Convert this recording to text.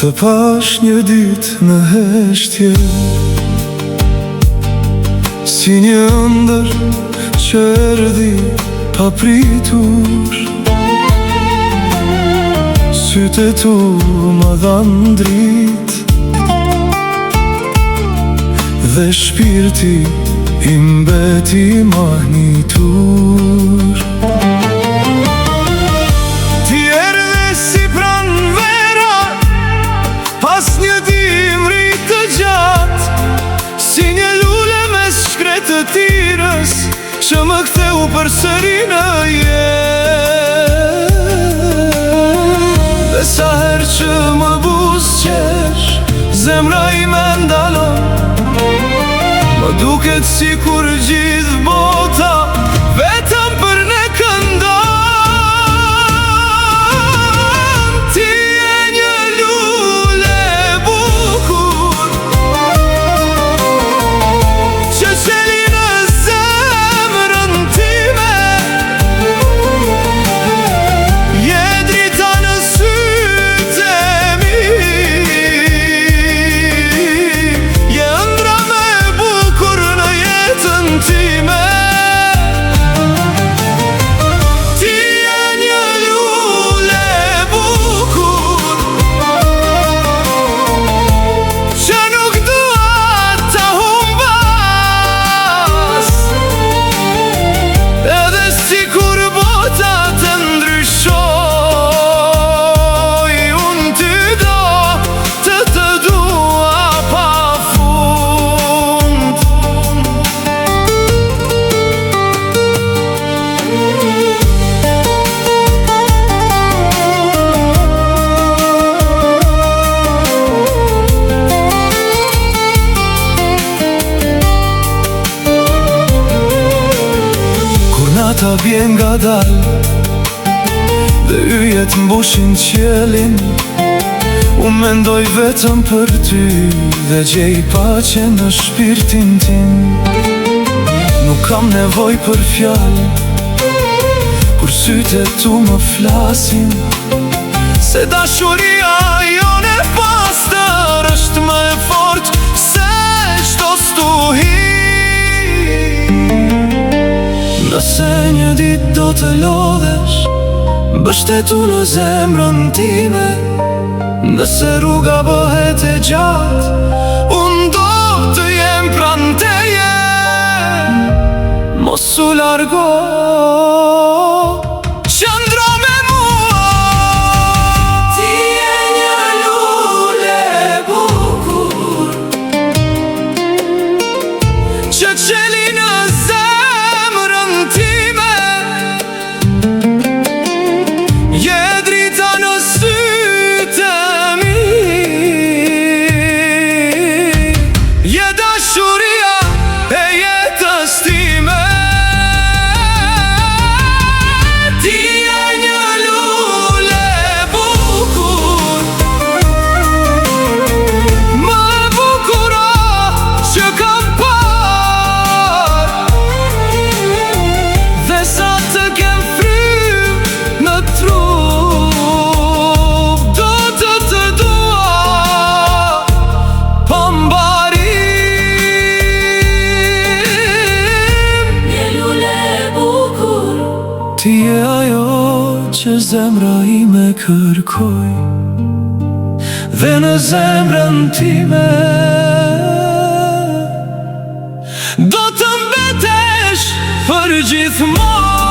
të pash një ditë në heshtje, si një ëndër që erdhi pa pritur. Sytë e tu më dhanë dritë dhe shpirti i mbeti mahnitur. Ti erdhe si pranvera pas një dimri të gjatë, si një lule mes shkretë të tirës që më ktheu përsëri në jetë. Dhe sa herë që më buzëqesh, zemra ime ndalon. Më duket si kur gjithë bota vetëm për ne këndon. Ti e një lule bukur që qeli në zemrën time. Je drita në sytë e mi, je ëndra me bukur në jetën time. Ti e një lule bukur që nuk dua ta humbas, edhe si kur bota të ndryshoj, unë ty do të dua pa fund. Kur nata vjen nga dal dhe yjet mbushin qiellin, unë mendoj vetëm për ty dhe gjej paqe në shpirtin tim. Nuk kam nevoj për fjalë kur sytë e tu më flasin, se dashuria jone pastër është më e fort se çdo stuhi. Nëse një dit do të lodhesh, mbështetu në zemrën time. Nëse rruga bëhet e gjatë, unë do të jem pranë teje. Mos u largo, qëndro me mua. Ti e një lule bukur që qeli në zemrën time. Je drita në sytë e mi, je dashuria e jetës time. Ti e një lule bukur, më e bukura që kam parë, dhe sa të kem frymë në trup, do të dua pa mbarim. Një lule bukur, ti e ajo që zemra ime kërkoj, dhe në zemrën time do të mbetesh për gjithmonë.